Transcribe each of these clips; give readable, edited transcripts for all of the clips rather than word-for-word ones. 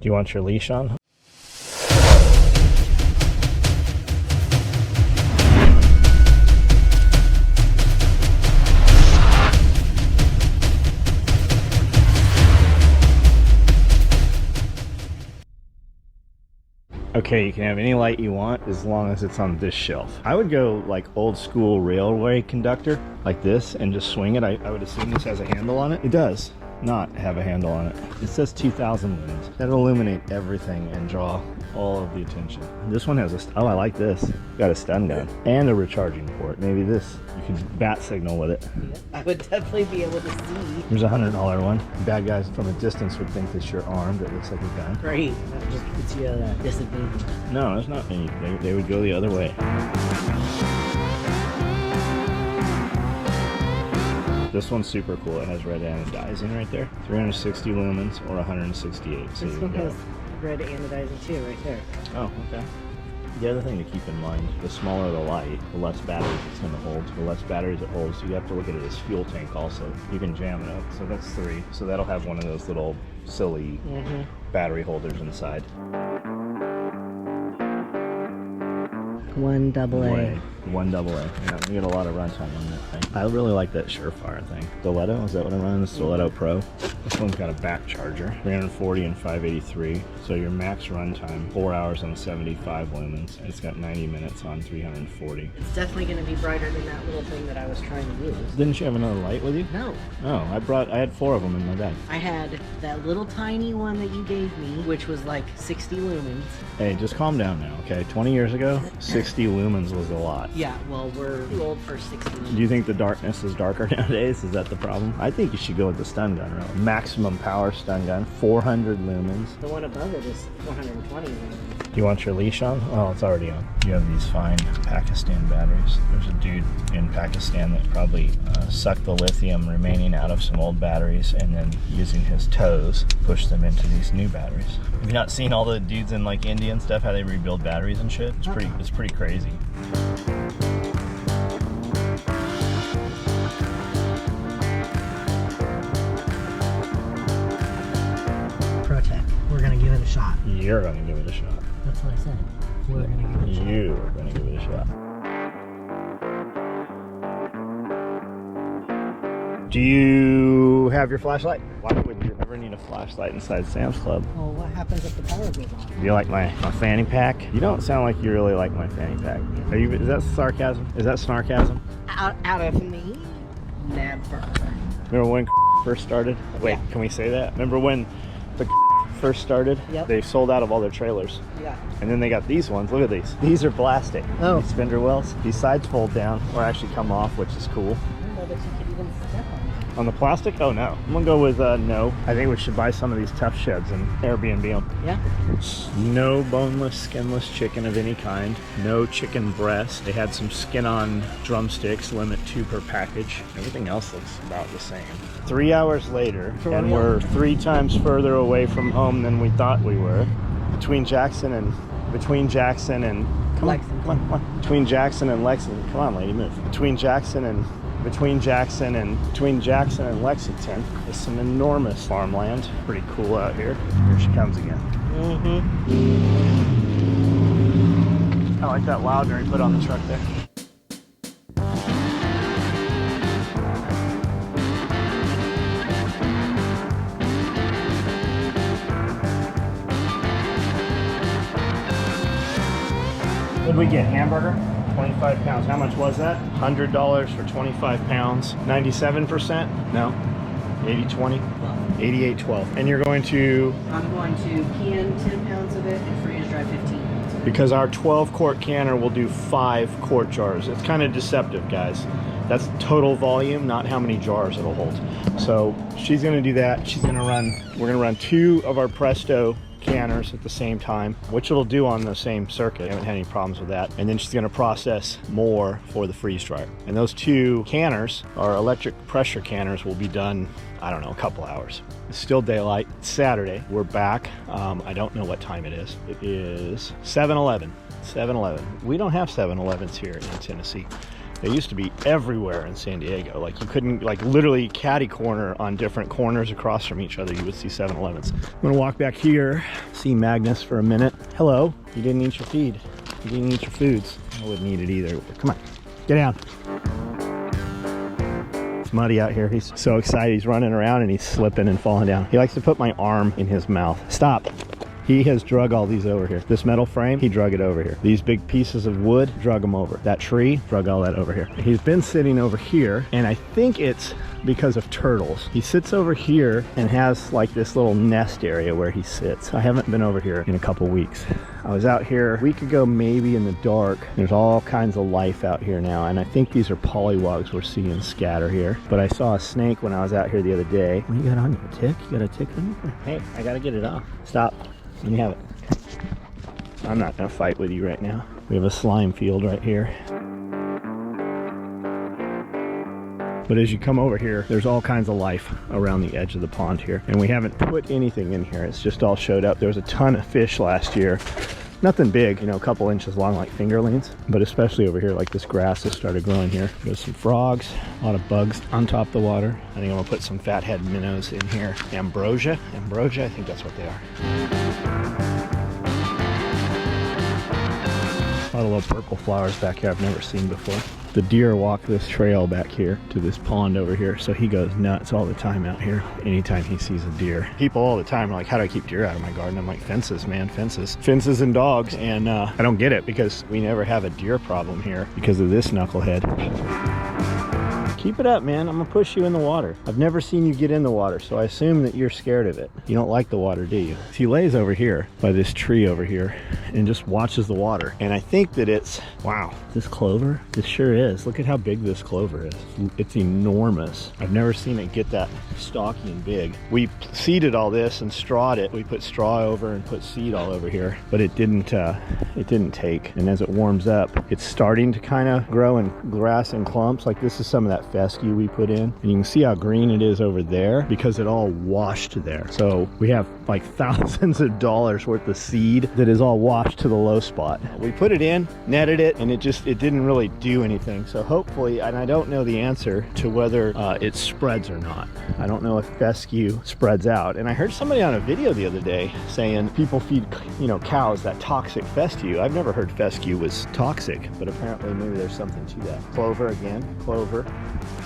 Do you want your leash on? Okay, you can have any light you want as long as it's on this shelf. I would go like old school railway conductor like this and just swing it. I would assume this has a handle on it. It does not have a handle on it. It says 2000 lumens. That'll illuminate everything and draw all of the attention. This one has a, oh, I like this. Got a stun gun and a recharging port. Maybe this, you can bat signal with it. I would definitely be able to see. Here's a $100 one. Bad guys from a distance would think that you're armed. It looks like a gun. Great, that just puts you at a disadvantage. No, it's not any. They would go the other way. This one's super cool. It has red anodizing right there. 360 lumens or 168. So this one has red anodizing too, right there. Oh, okay. The other thing to keep in mind, the smaller the light, the less batteries it's going to hold. The less batteries it holds, so you have to look at it as fuel tank also. You can jam it up. So that's 3. So that'll have one of those little silly battery holders inside. 1 AA. 1 AA. Yeah, you get a lot of runtime on that thing. I really like that Surefire thing. Stiletto, is that what I'm running? The Stiletto Pro. This one's got a back charger, 340 and 583. So your max runtime, 4 hours on 75 lumens. It's got 90 minutes on 340. It's definitely going to be brighter than that little thing that I was trying to use. Didn't you have another light with you? No. Oh, I had 4 of them in my bag. I had that little tiny one that you gave me, which was like 60 lumens. Hey, just calm down now, okay? 20 years ago, 60 lumens was a lot. Yeah, well, we're too old for 60 lumens. Do you think the darkness is darker nowadays? Is that the problem? I think you should go with the stun gun, really. Maximum power stun gun, 400 lumens. The one above it is 420 lumens. Do you want your leash on? Oh, it's already on. You have these fine Pakistan batteries. There's a dude in Pakistan that probably sucked the lithium remaining out of some old batteries and then using his toes pushed them into these new batteries. Have you not seen all the dudes in like India and stuff, how they rebuild batteries and shit? It's pretty crazy. Protect. We're gonna give it a shot. You're gonna give it a shot. That's what I said. We're gonna give it a shot. You are gonna give it a shot. Do you have your flashlight? Why would you ever need a flashlight inside Sam's Club? Well, what happens if the power goes off? Do you like my fanny pack? You don't sound like you really like my fanny pack. Is that sarcasm? Is that snarkasm? Out of me? Never. Remember when first started? Wait, Can we say that? Remember when the first started? Yep. They sold out of all their trailers. Yeah. And then they got these ones. Look at these. These are plastic. Oh. These fender wells. These sides fold down or actually come off, which is cool. I don't know that you could even step on it. On the plastic? Oh no. I'm gonna go with no. I think we should buy some of these tough sheds and Airbnb them. Yeah. No boneless, skinless chicken of any kind. No chicken breast. They had some skin on drumsticks, limit 2 per package. Everything else looks about the same. 3 hours later, and we're 3 times further away from home than we thought we were. Between Jackson and Between Jackson and Lexington. Come on, lady, move. Between Jackson and Lexington is some enormous farmland. Pretty cool out here. Here she comes again. I like that louder he put on the truck there. What did we get? Hamburger? 25 pounds. How much was that? $100 for 25 pounds. 97%? No. 80-20? 88-12. And you're going to? I'm going to can 10 pounds of it and freeze dry 15 pounds of it. Because our 12-quart canner will do 5 quart jars. It's kind of deceptive, guys. That's total volume, not how many jars it'll hold. So she's going to do that. We're going to run 2 of our Presto canners at the same time, which it'll do on the same circuit. I haven't had any problems with that. And then she's going to process more for the freeze dryer. And those 2 canners, our electric pressure canners, will be done, I don't know, a couple hours. It's still daylight. It's Saturday. We're back. I don't know what time it is. It is 7-Eleven. 7-Eleven. We don't have 7-Elevens here in Tennessee. They used to be everywhere in San Diego. Like you couldn't, like literally catty corner on different corners across from each other, you would see 7-Elevens. I'm gonna walk back here, see Magnus for a minute. Hello, you didn't eat your feed. You didn't eat your foods. I wouldn't eat it either. Come on, get down. It's muddy out here. He's so excited. He's running around and he's slipping and falling down. He likes to put my arm in his mouth. Stop. He has drug all these over here. This metal frame, he drug it over here. These big pieces of wood, drug them over. That tree, drug all that over here. He's been sitting over here, and I think it's because of turtles. He sits over here and has like this little nest area where he sits. I haven't been over here in a couple weeks. I was out here a week ago, maybe in the dark. There's all kinds of life out here now, and I think these are pollywogs we're seeing scatter here. But I saw a snake when I was out here the other day. What you got on you? A tick? You got a tick on you? Hey, I gotta get it off. Stop. Let me have it. I'm not gonna fight with you right now. We have a slime field right here. But as you come over here, there's all kinds of life around the edge of the pond here. And we haven't put anything in here. It's just all showed up. There was a ton of fish last year. Nothing big, you know, a couple inches long like fingerlings. But especially over here, like this grass has started growing here. There's some frogs, a lot of bugs on top of the water. I think I'm gonna put some fathead minnows in here. Ambrosia, I think that's what they are. A lot of little purple flowers back here I've never seen before. The deer walk this trail back here to this pond over here, so he goes nuts all the time out here anytime he sees a deer. People all the time are like, how do I keep deer out of my garden? I'm like, fences, man, fences. Fences and dogs, and I don't get it because we never have a deer problem here because of this knucklehead. Keep it up, man. I'm gonna push you in the water. I've never seen you get in the water, so I assume that you're scared of it. You don't like the water, do you? He lays over here by this tree over here and just watches the water. And I think that it's, wow, this clover? This sure is. Look at how big this clover is. It's enormous. I've never seen it get that stalky and big. We seeded all this and strawed it. We put straw over and put seed all over here, but it didn't take. And as it warms up, it's starting to kind of grow in grass and clumps. Like this is some of that fescue we put in, and you can see how green it is over there because it all washed there. So we have like thousands of dollars worth of seed that is all washed to the low spot. We put it in, netted it, and it didn't really do anything. So hopefully, and I don't know the answer to whether it spreads or not. I don't know if fescue spreads out. And I heard somebody on a video the other day saying people feed, you know, cows that toxic fescue. I've never heard fescue was toxic, but apparently maybe there's something to that. Clover again, clover.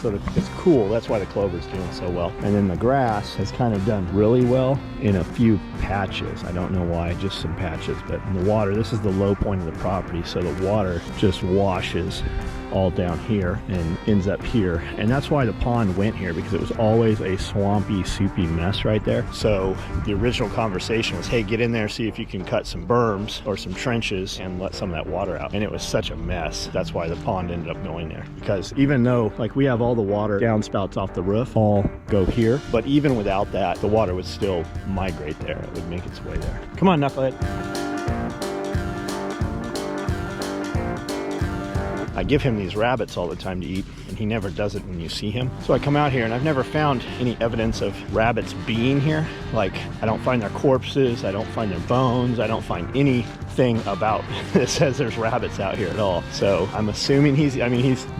So it's cool. That's why the clover's doing so well. And then the grass has kind of done really well in a few patches. I don't know why, just some patches. But in the water, this is the low point of the property, so the water just washes all down here and ends up here. And that's why the pond went here, because it was always a swampy, soupy mess right there. So the original conversation was, hey, get in there, see if you can cut some berms or some trenches and let some of that water out. And it was such a mess. That's why the pond ended up going there. Because even though, like, we have all the water downspouts off the roof all go here, but even without that, the water would still migrate there. It would make its way there. Come on, knucklehead. I give him these rabbits all the time to eat, and he never does it when you see him. So I come out here and I've never found any evidence of rabbits being here. Like, I don't find their corpses, I don't find their bones, I don't find anything about that says there's rabbits out here at all. So I'm assuming he's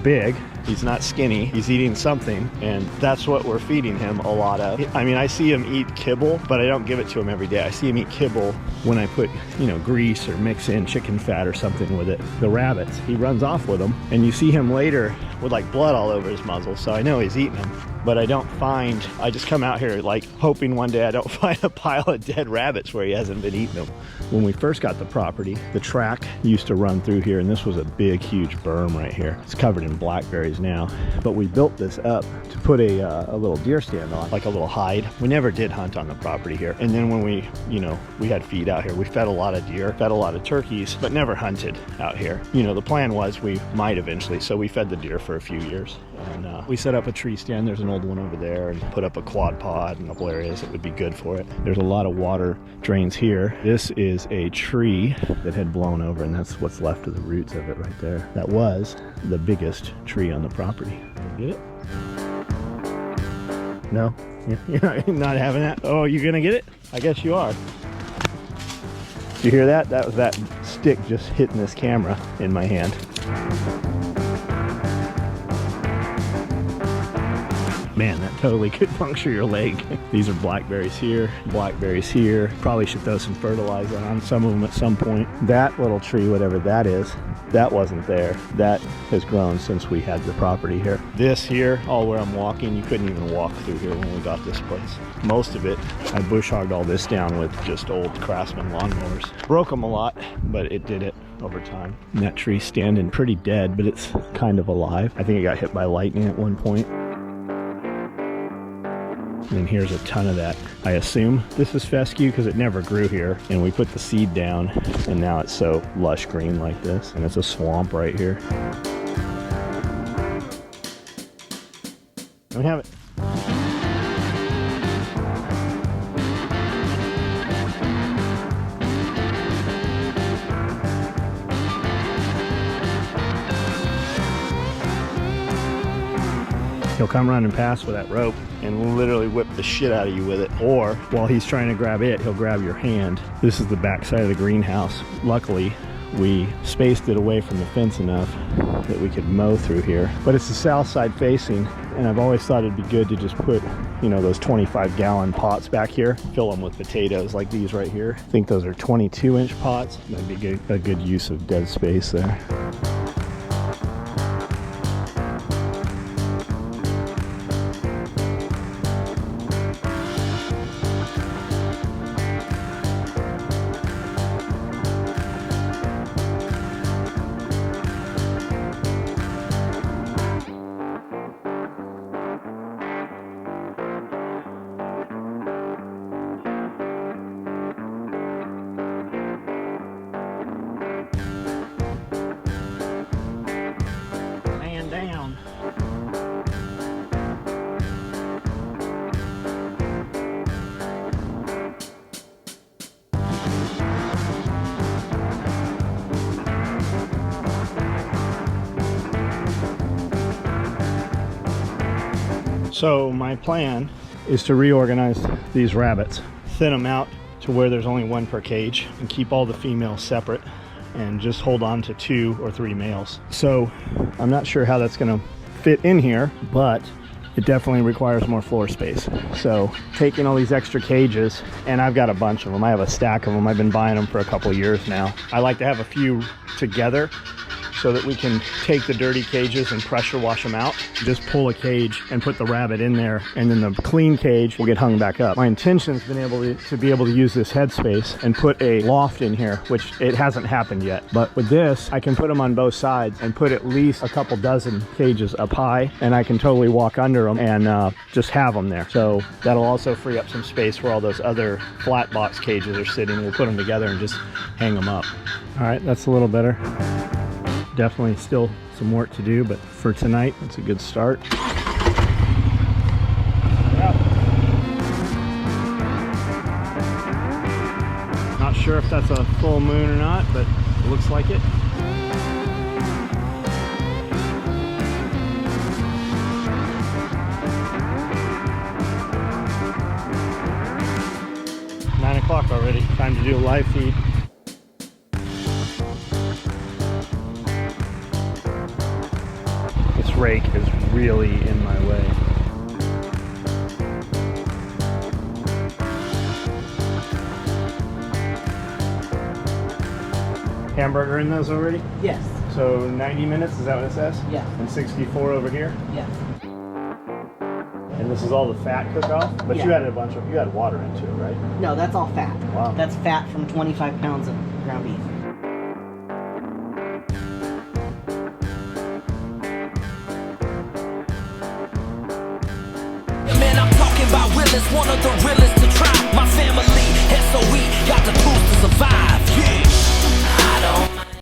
big, he's not skinny, he's eating something, and that's what we're feeding him a lot of. I mean, I see him eat kibble, but I don't give it to him every day. I see him eat kibble when I put, you know, grease or mix in chicken fat or something with it. The rabbits, he runs off with them, and you see him later with like blood all over his muzzle, so I know he's eating them. But I just come out here like hoping one day I don't find a pile of dead rabbits where he hasn't been eating them. When we first got the property, the track used to run through here, and this was a big, huge berm right here. It's covered in blackberries now, but we built this up to put a little deer stand on, like a little hide. We never did hunt on the property here. And then when we had feed out here, we fed a lot of deer, fed a lot of turkeys, but never hunted out here. You know, the plan was we might eventually, so we fed the deer for a few years. And we set up a tree stand. There's an old one over there, and put up a quad pod in a couple areas that would be good for it. There's a lot of water drains here. This is a tree that had blown over, and that's what's left of the roots of it right there. That was the biggest tree on the property. Get it? No? You're not having that? Oh, you're gonna get it? I guess you are. Did you hear that? That was that stick just hitting this camera in my hand. Man, that totally could puncture your leg. These are blackberries here, blackberries here. Probably should throw some fertilizer on some of them at some point. That little tree, whatever that is, that wasn't there. That has grown since we had the property here. This here, all where I'm walking, you couldn't even walk through here when we got this place. Most of it, I bush hogged all this down with just old Craftsman lawnmowers. Broke them a lot, but it did it over time. And that tree's standing pretty dead, but it's kind of alive. I think it got hit by lightning at one point. And here's a ton of that. I assume this is fescue because it never grew here. And we put the seed down and now it's so lush green like this. And it's a swamp right here. And we have it. He'll come running past with that rope and literally whip the shit out of you with it. Or while he's trying to grab it, he'll grab your hand. This is the back side of the greenhouse. Luckily, we spaced it away from the fence enough that we could mow through here. But it's the south side facing, and I've always thought it'd be good to just put, you know, those 25-gallon pots back here, fill them with potatoes like these right here. I think those are 22-inch pots. That'd be a good use of dead space there. So my plan is to reorganize these rabbits, thin them out to where there's only one per cage, and keep all the females separate and just hold on to 2 or 3 males. So I'm not sure how that's gonna fit in here, but it definitely requires more floor space. So taking all these extra cages, and I've got a bunch of them. I have a stack of them. I've been buying them for a couple years now. I like to have a few together so that we can take the dirty cages and pressure wash them out. Just pull a cage and put the rabbit in there, and then the clean cage will get hung back up. My intention has been to be able to use this headspace and put a loft in here, which it hasn't happened yet. But with this, I can put them on both sides and put at least a couple dozen cages up high, and I can totally walk under them and just have them there. So that'll also free up some space where all those other flat box cages are sitting. We'll put them together and just hang them up. All right, that's a little better. Definitely still some work to do, but for tonight, it's a good start. Not sure if that's a full moon or not, but it looks like it. It's 9 o'clock already. Time to do a live feed. Rake is really in my way. Hamburger in those already? Yes. So 90 minutes, is that what it says? Yeah. And 64 over here? Yes. And this is all the fat cook off? But you added you had water into it, right? No, that's all fat. Wow. That's fat from 25 pounds of ground beef. Man, I'm talking about Willis, one of the realest.